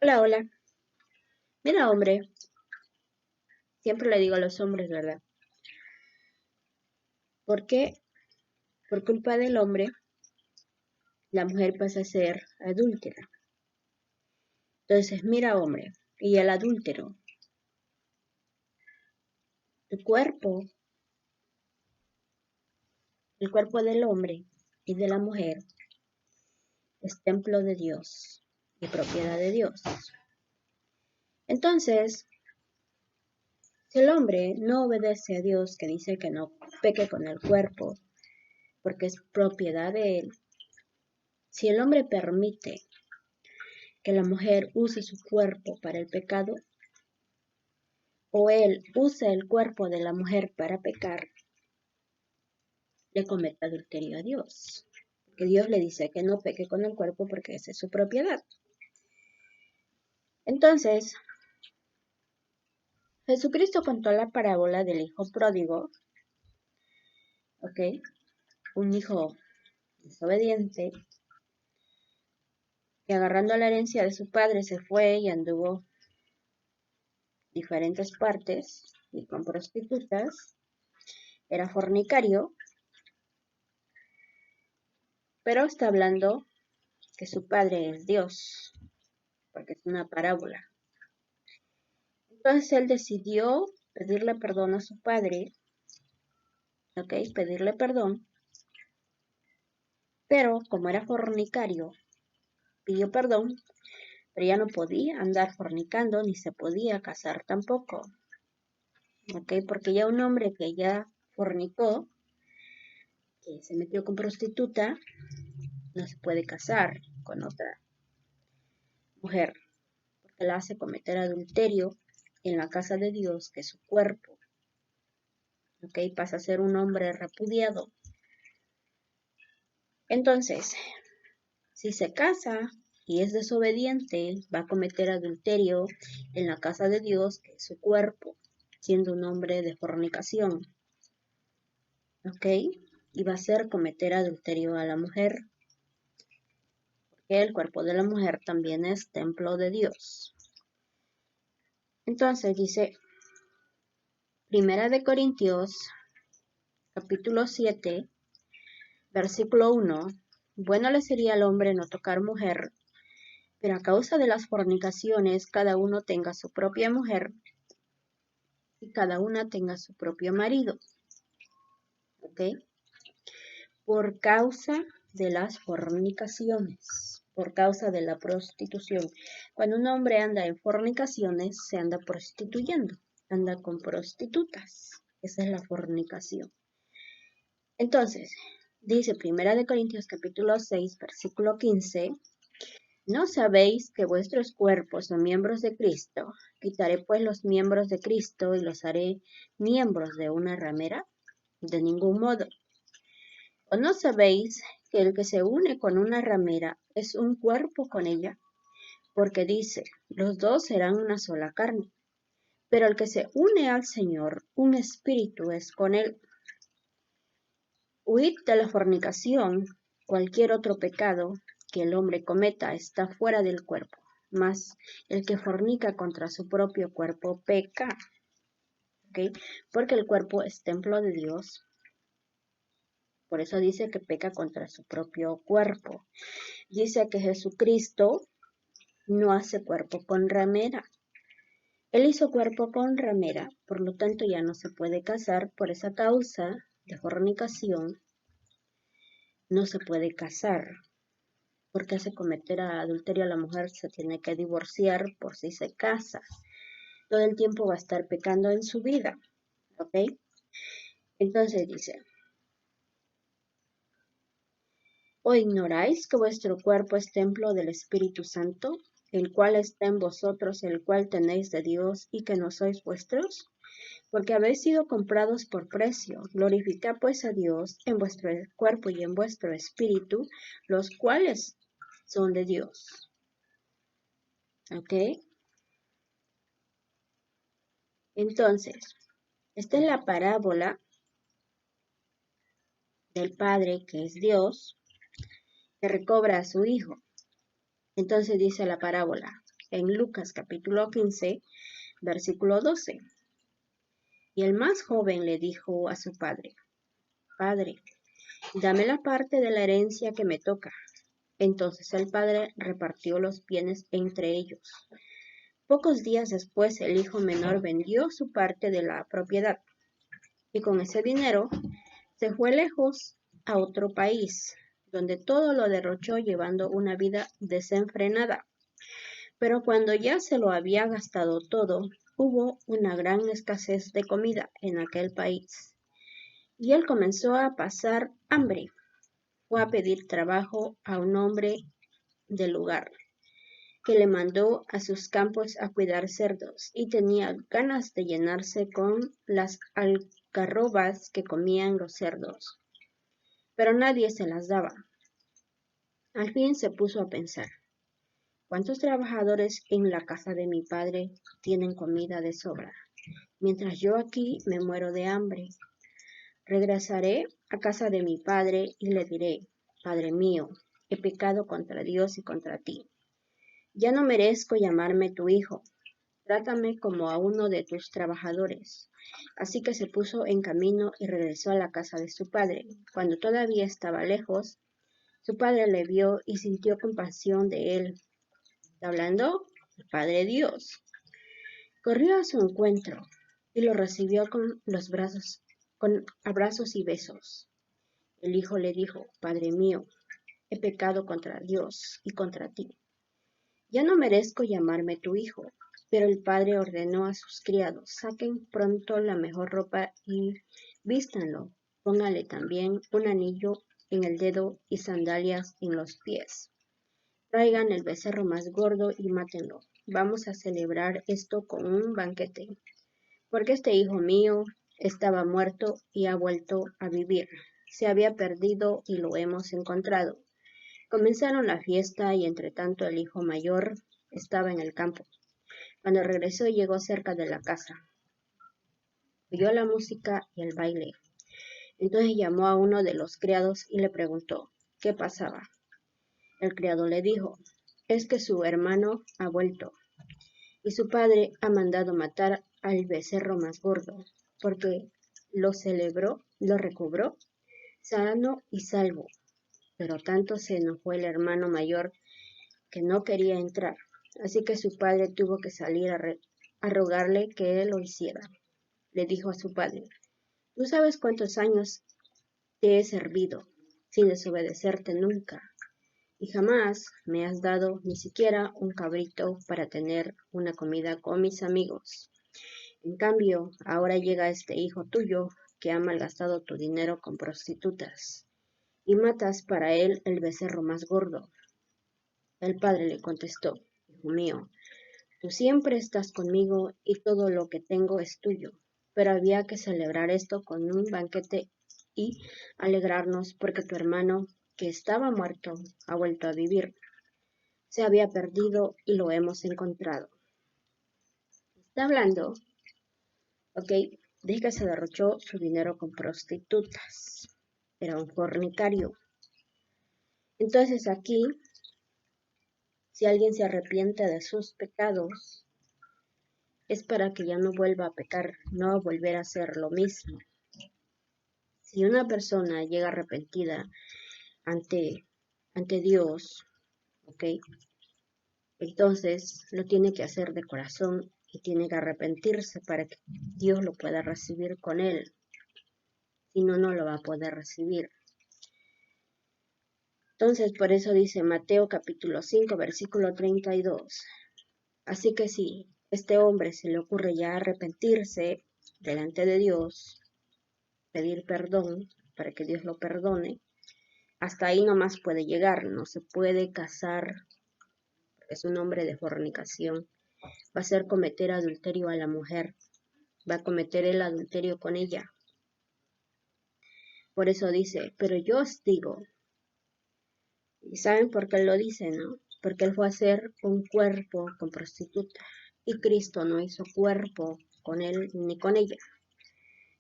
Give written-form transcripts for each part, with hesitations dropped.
Hola, hola. Mira, hombre, siempre le digo a los hombres, ¿verdad? ¿Por qué? Por culpa del hombre, la mujer pasa a ser adúltera. Entonces, mira, hombre, y el adúltero, tu cuerpo, el cuerpo del hombre y de la mujer es templo de Dios y propiedad de Dios. Entonces, si el hombre no obedece a Dios, que dice que no peque con el cuerpo, porque es propiedad de él, si el hombre permite que la mujer use su cuerpo para el pecado, o él usa el cuerpo de la mujer para pecar, le comete adulterio a Dios. Porque Dios le dice que no peque con el cuerpo porque esa es su propiedad. Entonces, Jesucristo contó la parábola del hijo pródigo, ¿ok? Un hijo desobediente que agarrando la herencia de su padre se fue y anduvo diferentes partes y con prostitutas, era fornicario, pero está hablando que su padre es Dios, porque es una parábola. Entonces él decidió pedirle perdón a su padre, ¿ok? Pedirle perdón, pero como era fornicario, pidió perdón, pero ya no podía andar fornicando ni se podía casar tampoco, ¿ok? Porque ya un hombre que ya fornicó, que se metió con prostituta, no se puede casar con otra mujer, porque la hace cometer adulterio en la casa de Dios, que es su cuerpo, ¿ok? Pasa a ser un hombre repudiado. Entonces, si se casa y es desobediente, va a cometer adulterio en la casa de Dios, que es su cuerpo, siendo un hombre de fornicación, ¿ok? Y va a ser cometer adulterio a la mujer, porque el cuerpo de la mujer también es templo de Dios. Entonces dice, Primera de Corintios, capítulo 7, versículo 1, bueno le sería al hombre no tocar mujer, pero a causa de las fornicaciones cada uno tenga su propia mujer y cada una tenga su propio marido, ¿ok? Por causa de las fornicaciones, por causa de la prostitución. Cuando un hombre anda en fornicaciones, se anda prostituyendo, anda con prostitutas. Esa es la fornicación. Entonces, dice Primera de Corintios capítulo 6, versículo 15, ¿no sabéis que vuestros cuerpos son miembros de Cristo? Quitaré pues los miembros de Cristo y los haré miembros de una ramera. De ningún modo. ¿O no sabéis que el que se une con una ramera es un cuerpo con ella? Porque dice, los dos serán una sola carne. Pero el que se une al Señor, un espíritu es con él. Huid de la fornicación. Cualquier otro pecado que el hombre cometa está fuera del cuerpo. Mas el que fornica contra su propio cuerpo peca. ¿Okay? Porque el cuerpo es templo de Dios. Por eso dice que peca contra su propio cuerpo. Dice que Jesucristo no hace cuerpo con ramera. Él hizo cuerpo con ramera, por lo tanto ya no se puede casar por esa causa de fornicación. No se puede casar porque hace cometer adulterio a la mujer, se tiene que divorciar por si se casa. Todo el tiempo va a estar pecando en su vida, ¿ok? Entonces dice, ¿o ignoráis que vuestro cuerpo es templo del Espíritu Santo, el cual está en vosotros, el cual tenéis de Dios, y que no sois vuestros? Porque habéis sido comprados por precio. Glorificad pues a Dios en vuestro cuerpo y en vuestro espíritu, los cuales son de Dios. ¿Ok? Entonces, esta es la parábola del Padre, que es Dios, que recobra a su Hijo. Entonces dice la parábola. en Lucas capítulo 15, versículo 12. Y el más joven le dijo a su padre: Padre, dame la parte de la herencia que me toca. Entonces el padre repartió los bienes entre ellos. Pocos días después el hijo menor vendió su parte de la propiedad y con ese dinero se fue lejos a otro país, donde todo lo derrochó llevando una vida desenfrenada. Pero cuando ya se lo había gastado todo, hubo una gran escasez de comida en aquel país, y él comenzó a pasar hambre. Fue a pedir trabajo a un hombre del lugar, que le mandó a sus campos a cuidar cerdos, y tenía ganas de llenarse con las algarrobas que comían los cerdos, pero nadie se las daba. Al fin se puso a pensar: ¿cuántos trabajadores en la casa de mi padre tienen comida de sobra, mientras yo aquí me muero de hambre? Regresaré a casa de mi padre y le diré: Padre mío, he pecado contra Dios y contra ti. Ya no merezco llamarme tu hijo. Trátame como a uno de tus trabajadores. Así que se puso en camino y regresó a la casa de su padre. Cuando todavía estaba lejos, su padre le vio y sintió compasión de él. ¿Está hablando? El Padre Dios. Corrió a su encuentro y lo recibió con abrazos y besos. El hijo le dijo: Padre mío, he pecado contra Dios y contra ti. Ya no merezco llamarme tu hijo. Pero el padre ordenó a sus criados: saquen pronto la mejor ropa y vístanlo. Póngale también un anillo en el dedo y sandalias en los pies. Traigan el becerro más gordo y mátenlo. Vamos a celebrar esto con un banquete, porque este hijo mío estaba muerto y ha vuelto a vivir. Se había perdido y lo hemos encontrado. Comenzaron la fiesta y entre tanto el hijo mayor estaba en el campo. Cuando regresó llegó cerca de la casa. Oyó la música y el baile. Entonces llamó a uno de los criados y le preguntó qué pasaba. El criado le dijo: es que su hermano ha vuelto, y su padre ha mandado matar al becerro más gordo, porque lo recobró, sano y salvo. Pero tanto se enojó el hermano mayor que no quería entrar, así que su padre tuvo que salir a rogarle que lo hiciera. Le dijo a su padre: tú sabes cuántos años te he servido, sin desobedecerte nunca, y jamás me has dado ni siquiera un cabrito para tener una comida con mis amigos. En cambio, ahora llega este hijo tuyo que ha malgastado tu dinero con prostitutas, y matas para él el becerro más gordo. El padre le contestó: hijo mío, tú siempre estás conmigo y todo lo que tengo es tuyo, pero había que celebrar esto con un banquete y alegrarnos porque tu hermano, que estaba muerto, ha vuelto a vivir. Se había perdido y lo hemos encontrado. Está hablando, ok, de que se derrochó su dinero con prostitutas. Era un fornicario. Entonces aquí, si alguien se arrepiente de sus pecados, es para que ya no vuelva a pecar, no a volver a hacer lo mismo. Si una persona llega arrepentida ante Dios, ¿ok? Entonces lo tiene que hacer de corazón y tiene que arrepentirse para que Dios lo pueda recibir con él. Si no, no lo va a poder recibir. Entonces, por eso dice Mateo capítulo 5, versículo 32. Así que si este hombre se le ocurre ya arrepentirse delante de Dios, pedir perdón para que Dios lo perdone, hasta ahí nomás puede llegar, no se puede casar, es un hombre de fornicación, va a hacer cometer adulterio a la mujer, va a cometer el adulterio con ella. Por eso dice: pero yo os digo, y saben por qué él lo dice, ¿no? Porque él fue a hacer un cuerpo con prostituta, y Cristo no hizo cuerpo con él ni con ella.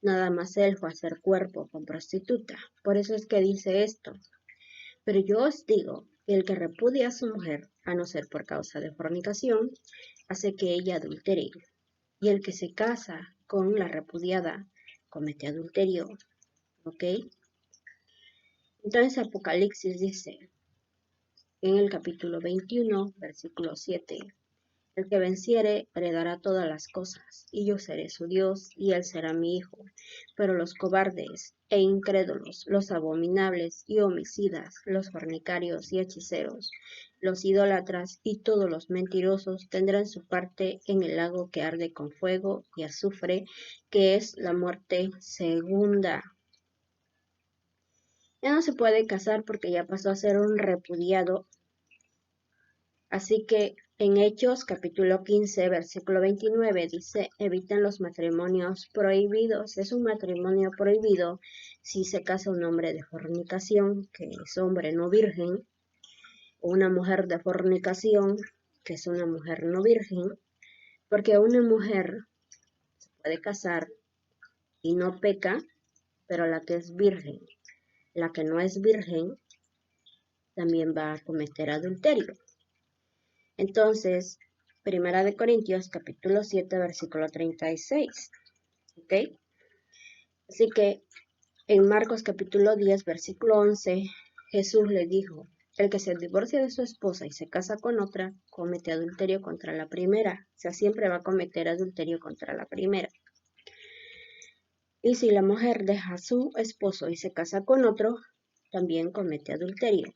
Nada más él fue a hacer cuerpo con prostituta. Por eso es que dice esto: pero yo os digo El que repudia a su mujer, a no ser por causa de fornicación, hace que ella adultere. Y el que se casa con la repudiada, comete adulterio. ¿Ok? Entonces Apocalipsis dice, en el capítulo 21, versículo 7, el que venciere heredará todas las cosas, y yo seré su Dios, y él será mi hijo. Pero los cobardes e incrédulos, los abominables y homicidas, los fornicarios y hechiceros, los idólatras y todos los mentirosos tendrán su parte en el lago que arde con fuego y azufre, que es la muerte segunda. Ya no se puede casar porque ya pasó a ser un repudiado. Así que en Hechos capítulo 15, versículo 29 dice, eviten los matrimonios prohibidos. Es un matrimonio prohibido si se casa un hombre de fornicación, que es hombre no virgen, o una mujer de fornicación, que es una mujer no virgen, porque una mujer se puede casar y no peca, pero la que es virgen, la que no es virgen, también va a cometer adulterio. Entonces, Primera de Corintios, capítulo 7, versículo 36. ¿Ok? Así que en Marcos, capítulo 10, versículo 11, Jesús le dijo, el que se divorcia de su esposa y se casa con otra, comete adulterio contra la primera. O sea, siempre va a cometer adulterio contra la primera. Y si la mujer deja a su esposo y se casa con otro, también comete adulterio.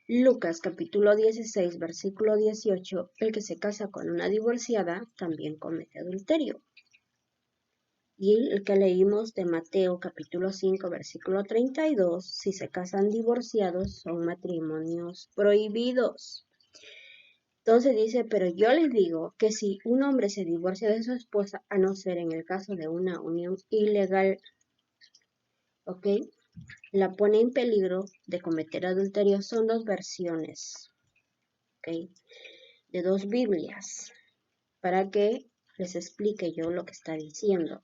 Lucas capítulo 16, versículo 18, el que se casa con una divorciada también comete adulterio. Y el que leímos de Mateo capítulo 5, versículo 32, si se casan divorciados son matrimonios prohibidos. Entonces dice, pero yo les digo que si un hombre se divorcia de su esposa, a no ser en el caso de una unión ilegal, ¿ok?, la pone en peligro de cometer adulterio. Son dos versiones, ¿ok?, de dos Biblias, para que les explique yo lo que está diciendo.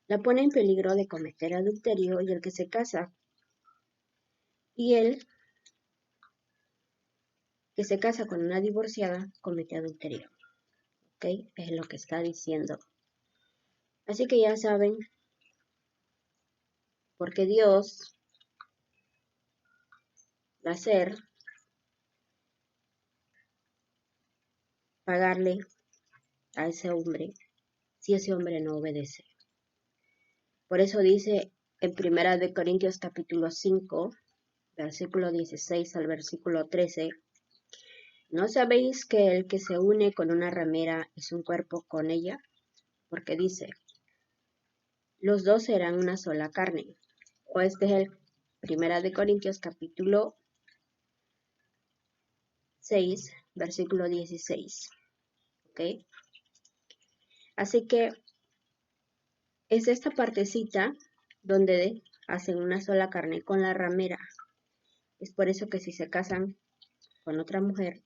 La pone en peligro de cometer adulterio, y el que se casa, y el que se casa con una divorciada, comete adulterio. ¿Ok? Es lo que está diciendo. Así que ya saben, porque Dios va a hacer pagarle a ese hombre si ese hombre no obedece. Por eso dice en Primera de Corintios capítulo 5, versículo 16 al versículo 13, ¿no sabéis que el que se une con una ramera es un cuerpo con ella? Porque dice, los dos serán una sola carne. O este es el Primera de Corintios capítulo 6, versículo 16. ¿Ok? Así que es esta partecita donde hacen una sola carne con la ramera. Es por eso que si se casan con otra mujer,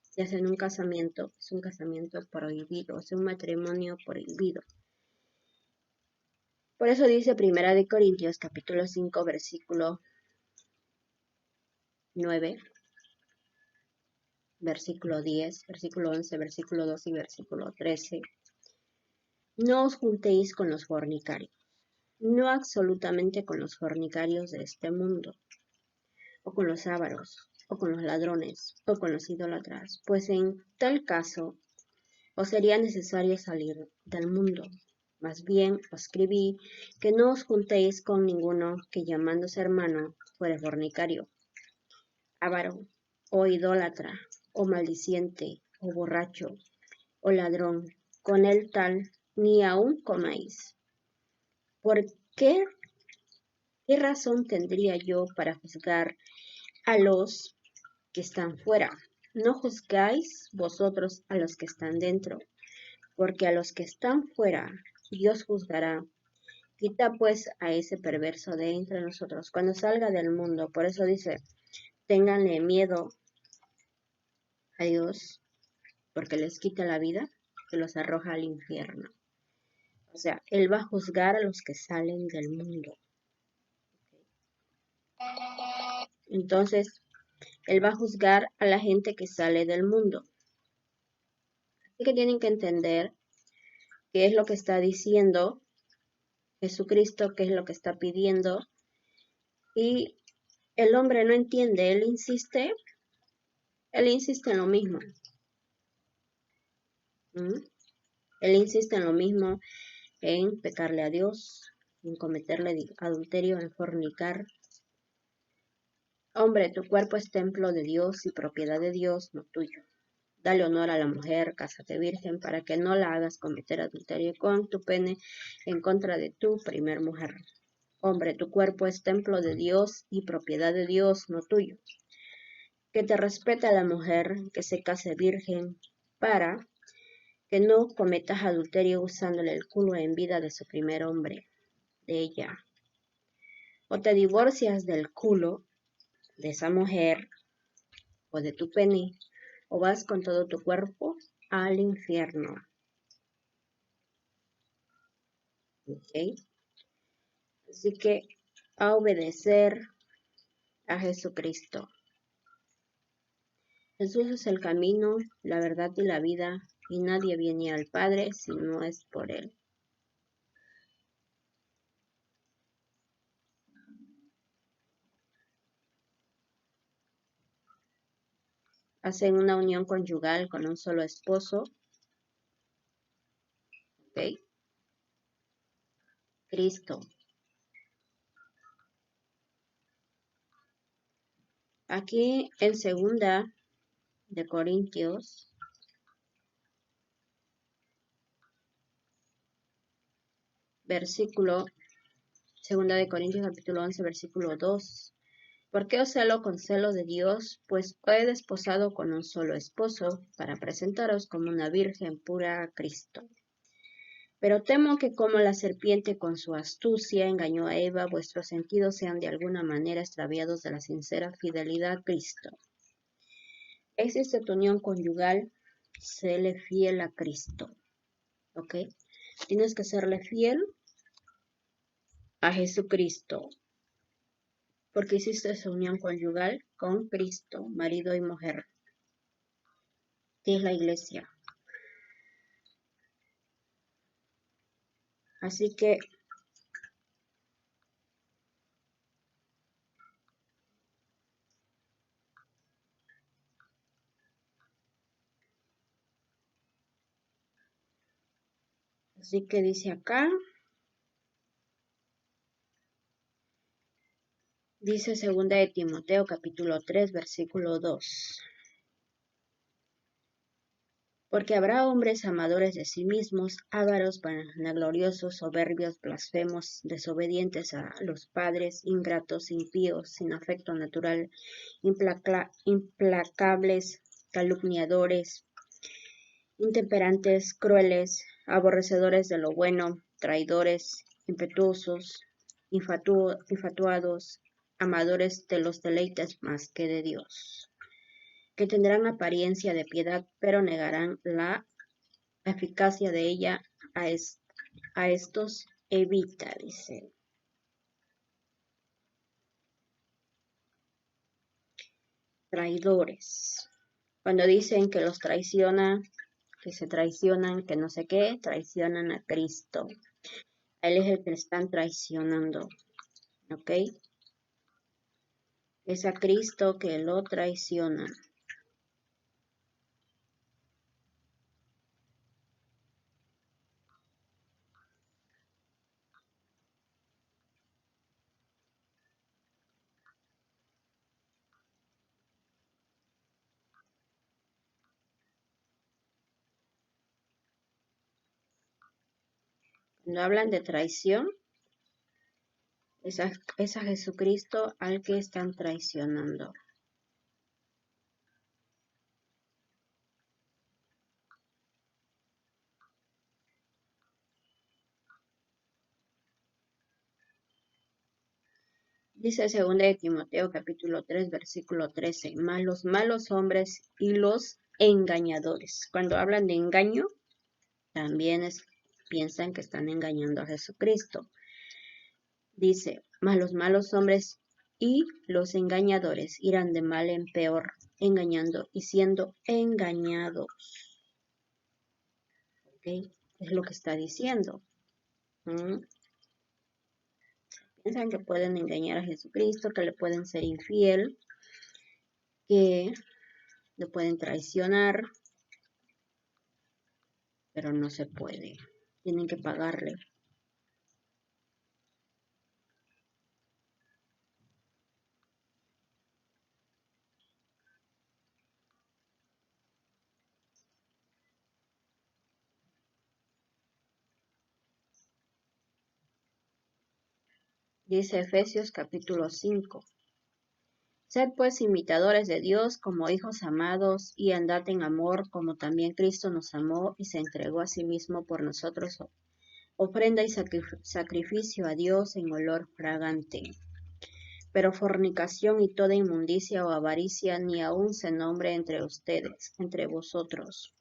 si hacen un casamiento, es un casamiento prohibido, es un matrimonio prohibido. Por eso dice Primera de Corintios capítulo 5, versículo 9, versículo 10, versículo 11, versículo 12 y versículo 13. No os juntéis con los fornicarios, no absolutamente con los fornicarios de este mundo, o con los ávaros, o con los ladrones, o con los idólatras, pues en tal caso os sería necesario salir del mundo. Más bien os escribí que no os juntéis con ninguno que llamándose hermano fuere fornicario, avaro, o idólatra, o maldiciente, o borracho, o ladrón, con el tal ni aun comáis. ¿Por qué razón tendría yo para juzgar a los que están fuera? No juzgáis vosotros a los que están dentro, porque a los que están fuera Dios juzgará. Quita pues a ese perverso de entre nosotros cuando salga del mundo. Por eso dice, ténganle miedo a Dios, porque les quita la vida, que los arroja al infierno. O sea, Él va a juzgar a los que salen del mundo. Entonces, Él va a juzgar a la gente que sale del mundo. Así que tienen que entender qué es lo que está diciendo Jesucristo, qué es lo que está pidiendo. Y el hombre no entiende, él insiste en lo mismo. Él insiste en lo mismo, en pecarle a Dios, en cometerle adulterio, en fornicar. Hombre, tu cuerpo es templo de Dios y propiedad de Dios, no tuyo. Dale honor a la mujer, cásate virgen, para que no la hagas cometer adulterio con tu pene en contra de tu primer mujer. Hombre, tu cuerpo es templo de Dios y propiedad de Dios, no tuyo. Que te respete a la mujer, que se case virgen, para que no cometas adulterio usándole el culo en vida de su primer hombre, de ella. O te divorcias del culo de esa mujer o de tu pene, o vas con todo tu cuerpo al infierno. ¿Ok? Así que a obedecer a Jesucristo. Jesús es el camino, la verdad y la vida, y nadie viene al Padre si no es por Él. Hacen una unión conyugal con un solo esposo. ¿Ok? Cristo. Aquí en 2 de Corintios, versículo, 2 de Corintios capítulo 11, versículo 2. ¿Por qué os celo con celo de Dios? Pues os he desposado con un solo esposo, para presentaros como una virgen pura a Cristo. Pero temo que como la serpiente con su astucia engañó a Eva, vuestros sentidos sean de alguna manera extraviados de la sincera fidelidad a Cristo. Existe tu unión conyugal, séle fiel a Cristo. ¿Ok? Tienes que serle fiel a Jesucristo, porque hiciste esa unión conyugal con Cristo, marido y mujer, que es la iglesia. Así que dice acá, dice 2 de Timoteo capítulo 3 versículo 2. Porque habrá hombres amadores de sí mismos, ávaros, vanagloriosos, soberbios, blasfemos, desobedientes a los padres, ingratos, impíos, sin afecto natural, implacables, calumniadores, intemperantes, crueles, aborrecedores de lo bueno, traidores, impetuosos, infatuados, amadores de los deleites más que de Dios, que tendrán apariencia de piedad, pero negarán la eficacia de ella. A estos evita, dice. Traidores. Cuando dicen que los traicionan, que se traicionan, que no sé qué, traicionan a Cristo. Él es el que están traicionando. ¿Ok? Es a Cristo que lo traiciona. Cuando hablan de traición, es a Jesucristo al que están traicionando. Dice 2 de Timoteo capítulo 3 versículo 13, mas los malos hombres y los engañadores. Cuando hablan de engaño, también piensan que están engañando a Jesucristo. Dice, mas los malos hombres y los engañadores irán de mal en peor, engañando y siendo engañados. ¿Ok? Es lo que está diciendo. Piensan que pueden engañar a Jesucristo, que le pueden ser infiel, que lo pueden traicionar, pero no se puede. Tienen que pagarle. Dice Efesios capítulo 5. Sed pues imitadores de Dios como hijos amados, y andad en amor, como también Cristo nos amó y se entregó a sí mismo por nosotros, ofrenda y sacrificio a Dios en olor fragante. Pero fornicación y toda inmundicia o avaricia ni aun se nombre entre ustedes, entre vosotros,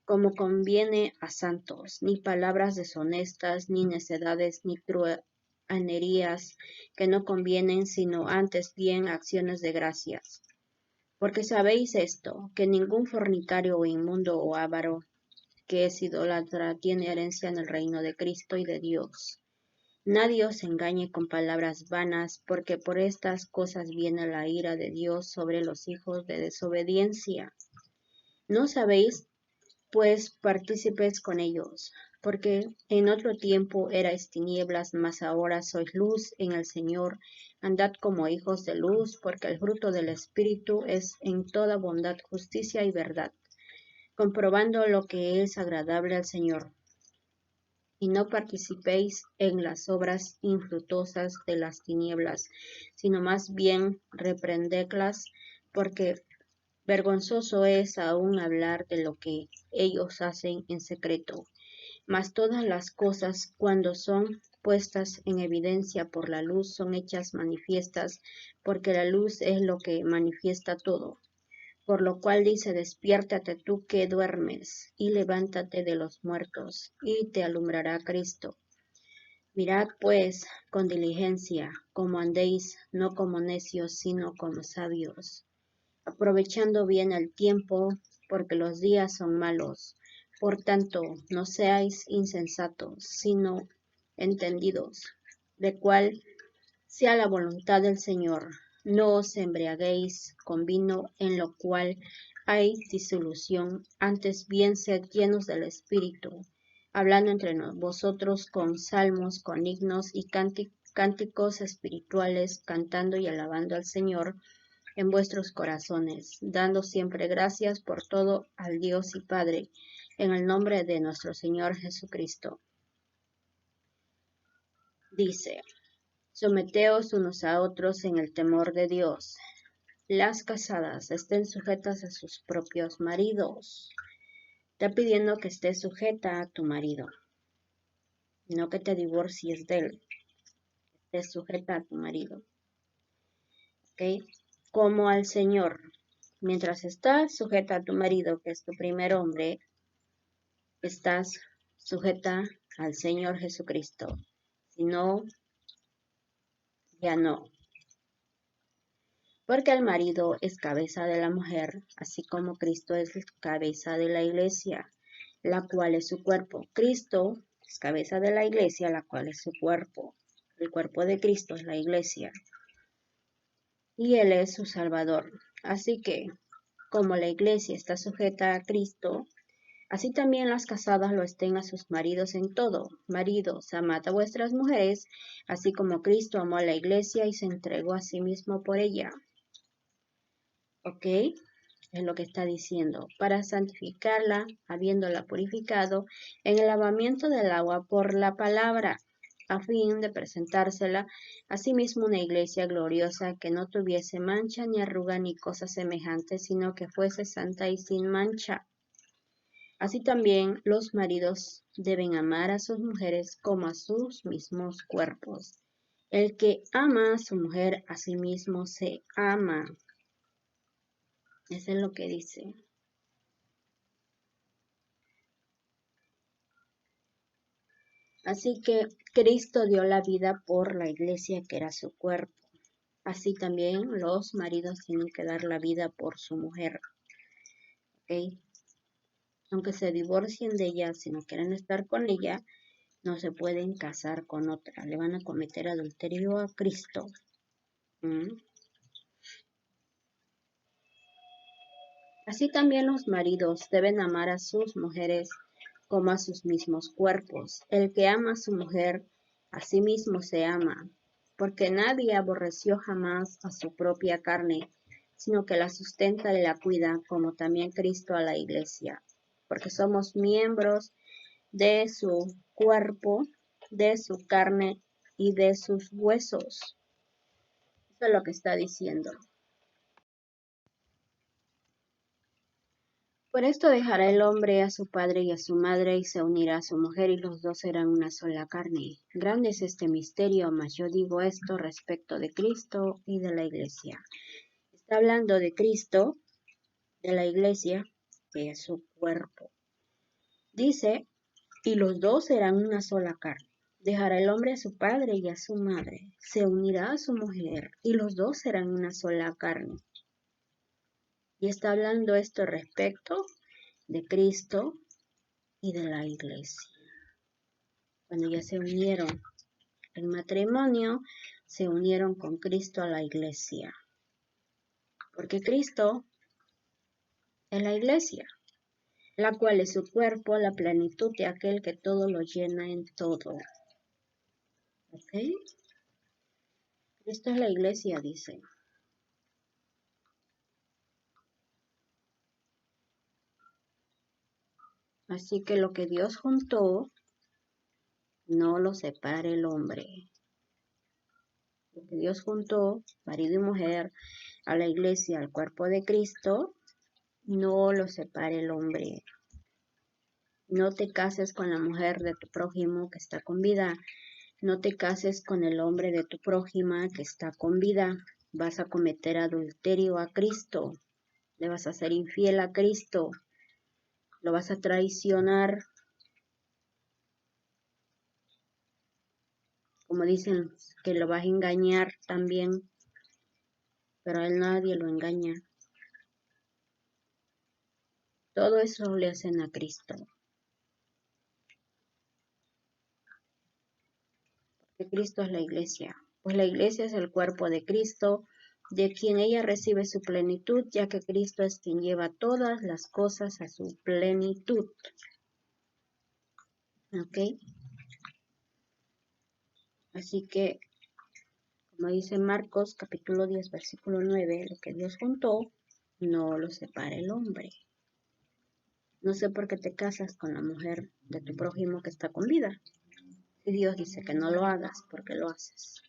como conviene a santos, ni palabras deshonestas, ni necedades, ni truhanerías que no convienen, sino antes bien acciones de gracias. Porque sabéis esto, que ningún fornicario o inmundo o avaro que es idólatra tiene herencia en el reino de Cristo y de Dios. Nadie os engañe con palabras vanas, porque por estas cosas viene la ira de Dios sobre los hijos de desobediencia. ¿No sabéis, pues, partícipes con ellos? Porque en otro tiempo erais tinieblas, mas ahora sois luz en el Señor. Andad como hijos de luz, porque el fruto del Espíritu es en toda bondad, justicia y verdad, comprobando lo que es agradable al Señor. Y no participéis en las obras infructuosas de las tinieblas, sino más bien reprendedlas, porque vergonzoso es aún hablar de lo que ellos hacen en secreto. Mas todas las cosas, cuando son puestas en evidencia por la luz, son hechas manifiestas, porque la luz es lo que manifiesta todo. Por lo cual dice, despiértate tú que duermes, y levántate de los muertos, y te alumbrará Cristo. Mirad pues con diligencia cómo andéis, no como necios, sino como sabios, aprovechando bien el tiempo, porque los días son malos. Por tanto, no seáis insensatos, sino entendidos, de cuál sea la voluntad del Señor. No os embriaguéis con vino, en lo cual hay disolución, antes bien sed llenos del Espíritu, hablando entre vosotros con salmos, con himnos y cánticos espirituales, cantando y alabando al Señor en vuestros corazones, dando siempre gracias por todo al Dios y Padre, en el nombre de nuestro Señor Jesucristo. Dice, someteos unos a otros en el temor de Dios. Las casadas estén sujetas a sus propios maridos. Está pidiendo que estés sujeta a tu marido, no que te divorcies de él, estés sujeta a tu marido. ¿Ok? Como al Señor. Mientras estás sujeta a tu marido, que es tu primer hombre, estás sujeta al Señor Jesucristo. Si no, ya no. Porque el marido es cabeza de la mujer, así como Cristo es cabeza de la iglesia, la cual es su cuerpo. Cristo es cabeza de la iglesia, la cual es su cuerpo. El cuerpo de Cristo es la iglesia. Y Él es su Salvador. Así que, como la iglesia está sujeta a Cristo, así también las casadas lo estén a sus maridos en todo. Maridos, amad a vuestras mujeres, así como Cristo amó a la iglesia y se entregó a sí mismo por ella. ¿Ok? Es lo que está diciendo. Para santificarla, habiéndola purificado en el lavamiento del agua por la palabra, a fin de presentársela a sí mismo una iglesia gloriosa que no tuviese mancha ni arruga ni cosa semejante, sino que fuese santa y sin mancha. Así también los maridos deben amar a sus mujeres como a sus mismos cuerpos. El que ama a su mujer a sí mismo se ama. Eso es lo que dice. Así que Cristo dio la vida por la iglesia que era su cuerpo. Así también los maridos tienen que dar la vida por su mujer. ¿Ok? Aunque se divorcien de ella, si no quieren estar con ella, no se pueden casar con otra. Le van a cometer adulterio a Cristo. ¿Mm? Así también los maridos deben amar a sus mujeres como a sus mismos cuerpos. El que ama a su mujer, a sí mismo se ama, porque nadie aborreció jamás a su propia carne, sino que la sustenta y la cuida, como también Cristo a la iglesia, porque somos miembros de su cuerpo, de su carne y de sus huesos. Eso es lo que está diciendo. Por esto dejará el hombre a su padre y a su madre, y se unirá a su mujer, y los dos serán una sola carne. Grande es este misterio, mas yo digo esto respecto de Cristo y de la iglesia. Está hablando de Cristo, de la iglesia, que es su cuerpo. Dice, y los dos serán una sola carne. Dejará el hombre a su padre y a su madre, se unirá a su mujer, y los dos serán una sola carne. Y está hablando esto respecto de Cristo y de la iglesia. Cuando ya se unieron en matrimonio, se unieron con Cristo a la iglesia. Porque Cristo es la iglesia, la cual es su cuerpo, la plenitud de aquel que todo lo llena en todo. ¿Ok? Cristo es la iglesia, dice. Así que lo que Dios juntó, no lo separe el hombre. Lo que Dios juntó, marido y mujer, a la iglesia, al cuerpo de Cristo, no lo separe el hombre. No te cases con la mujer de tu prójimo que está con vida. No te cases con el hombre de tu prójima que está con vida. Vas a cometer adulterio a Cristo. Le vas a ser infiel a Cristo. Lo vas a traicionar. Como dicen, que lo vas a engañar también. Pero a él nadie lo engaña. Todo eso le hacen a Cristo. Porque Cristo es la iglesia. Pues la iglesia es el cuerpo de Cristo, de quien ella recibe su plenitud, ya que Cristo es quien lleva todas las cosas a su plenitud. ¿Ok? Así que, como dice Marcos capítulo 10, versículo 9, lo que Dios juntó, no lo separa el hombre. No sé por qué te casas con la mujer de tu prójimo que está con vida. Si Dios dice que no lo hagas, ¿por qué lo haces?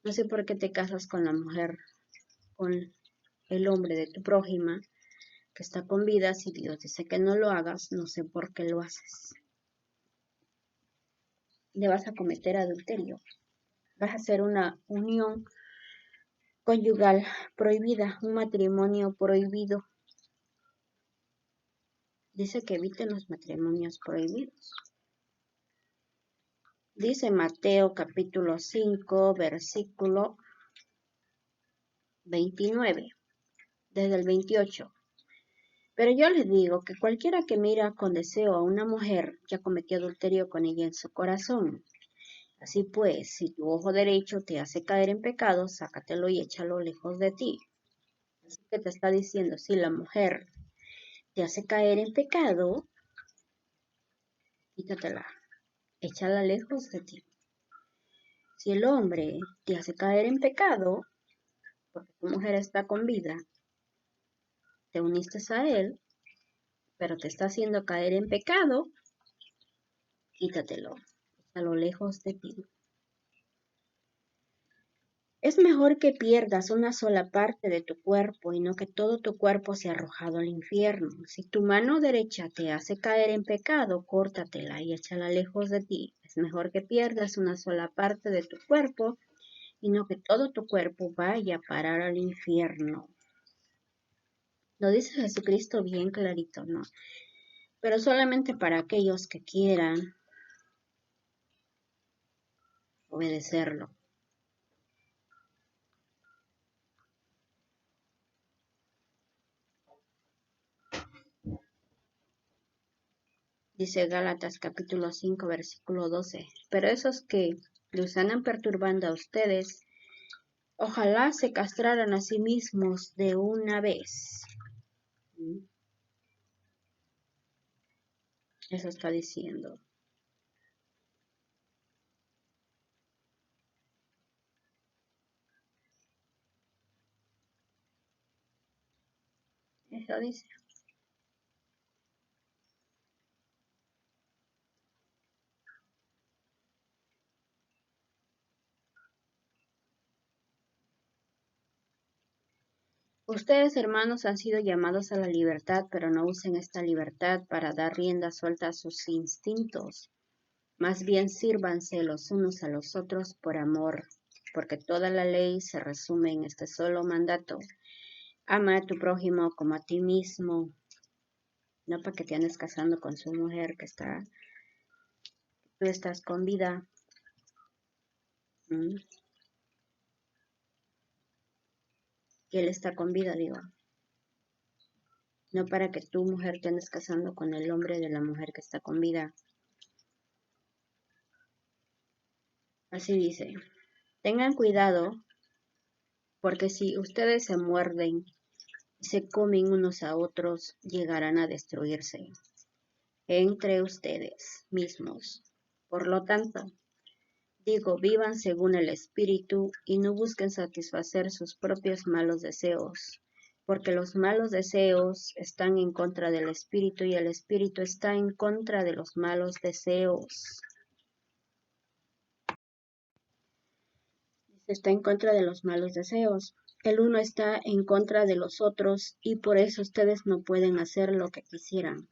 No sé por qué te casas con la mujer, con el hombre de tu prójima que está con vida. Si Dios dice que no lo hagas, no sé por qué lo haces. Le vas a cometer adulterio. Vas a hacer una unión conyugal prohibida, un matrimonio prohibido. Dice que eviten los matrimonios prohibidos. Dice Mateo capítulo 5, versículo 29, desde el 28. Pero yo les digo que cualquiera que mira con deseo a una mujer ya cometió adulterio con ella en su corazón. Así pues, si tu ojo derecho te hace caer en pecado, sácatelo y échalo lejos de ti. Así que te está diciendo, si la mujer te hace caer en pecado, quítatela, échala lejos de ti. Si el hombre te hace caer en pecado, porque tu mujer está con vida, te uniste a él, pero te está haciendo caer en pecado, quítatelo, échalo lejos de ti. Es mejor que pierdas una sola parte de tu cuerpo y no que todo tu cuerpo sea arrojado al infierno. Si tu mano derecha te hace caer en pecado, córtatela y échala lejos de ti. Es mejor que pierdas una sola parte de tu cuerpo y no que todo tu cuerpo vaya a parar al infierno. Lo dice Jesucristo bien clarito, ¿no? Pero solamente para aquellos que quieran obedecerlo. Dice Gálatas capítulo 5, versículo 12. Pero esos que los andan perturbando a ustedes, ojalá se castraran a sí mismos de una vez. Eso está diciendo. Eso dice. Ustedes, hermanos, han sido llamados a la libertad, pero no usen esta libertad para dar rienda suelta a sus instintos. Más bien sírvanse los unos a los otros por amor, porque toda la ley se resume en este solo mandato. Ama a tu prójimo como a ti mismo. No para que te andes casando con su mujer tú estás con vida. Que él está con vida, digo. No para que tu mujer te andes casando con el hombre de la mujer que está con vida. Así dice. Tengan cuidado, porque si ustedes se muerden y se comen unos a otros, llegarán a destruirse entre ustedes mismos. Por lo tanto, digo, vivan según el Espíritu y no busquen satisfacer sus propios malos deseos, porque los malos deseos están en contra del Espíritu y el Espíritu está en contra de los malos deseos. Está en contra de los malos deseos. El uno está en contra de los otros y por eso ustedes no pueden hacer lo que quisieran.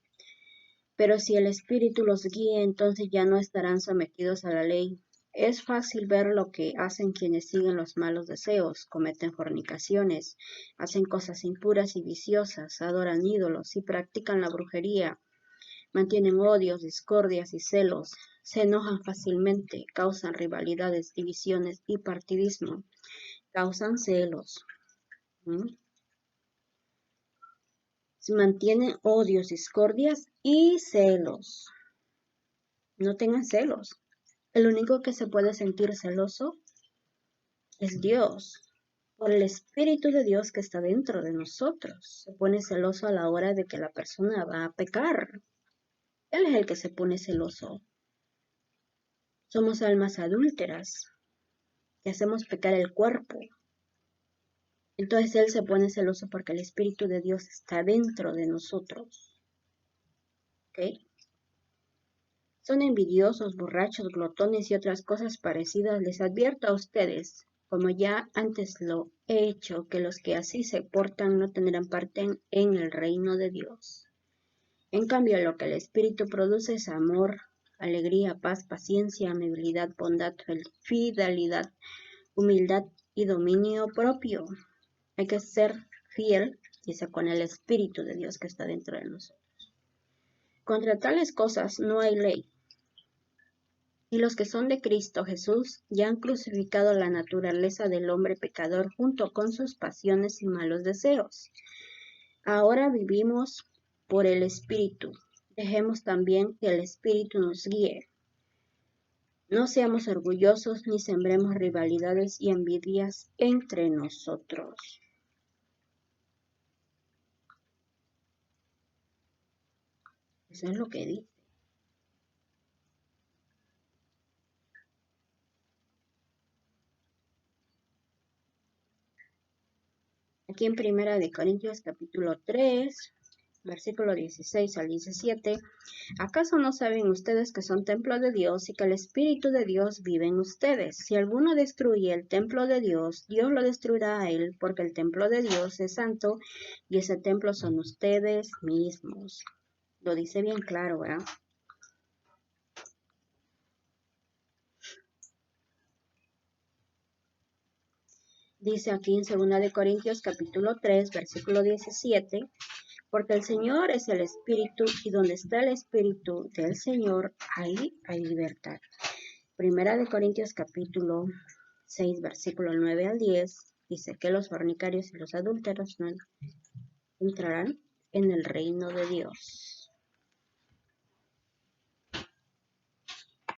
Pero si el Espíritu los guía, entonces ya no estarán sometidos a la ley. Es fácil ver lo que hacen quienes siguen los malos deseos, cometen fornicaciones, hacen cosas impuras y viciosas, adoran ídolos y practican la brujería, mantienen odios, discordias y celos, se enojan fácilmente, causan rivalidades, divisiones y partidismo, causan celos. Mantienen odios, discordias y celos. No tengan celos. El único que se puede sentir celoso es Dios, por el Espíritu de Dios que está dentro de nosotros. Se pone celoso a la hora de que la persona va a pecar. Él es el que se pone celoso. Somos almas adúlteras que hacemos pecar el cuerpo. Entonces Él se pone celoso porque el Espíritu de Dios está dentro de nosotros. ¿Ok? Son envidiosos, borrachos, glotones y otras cosas parecidas. Les advierto a ustedes, como ya antes lo he hecho, que los que así se portan no tendrán parte en el reino de Dios. En cambio, lo que el Espíritu produce es amor, alegría, paz, paciencia, amabilidad, bondad, fidelidad, humildad y dominio propio. Hay que ser fiel, dice, con el Espíritu de Dios que está dentro de nosotros. Contra tales cosas no hay ley. Y los que son de Cristo Jesús ya han crucificado la naturaleza del hombre pecador junto con sus pasiones y malos deseos. Ahora vivimos por el Espíritu. Dejemos también que el Espíritu nos guíe. No seamos orgullosos ni sembremos rivalidades y envidias entre nosotros. Eso es lo que dice. Aquí en Primera de Corintios capítulo 3, versículo 16 al 17. ¿Acaso no saben ustedes que son templo de Dios y que el Espíritu de Dios vive en ustedes? Si alguno destruye el templo de Dios, Dios lo destruirá a él, porque el templo de Dios es santo y ese templo son ustedes mismos. Lo dice bien claro, ¿verdad? Dice aquí en 2 de Corintios capítulo 3, versículo 17, porque el Señor es el Espíritu y donde está el Espíritu del Señor, ahí hay libertad. Primera de Corintios capítulo 6, versículo 9 al 10, dice que los fornicarios y los adúlteros no entrarán en el reino de Dios.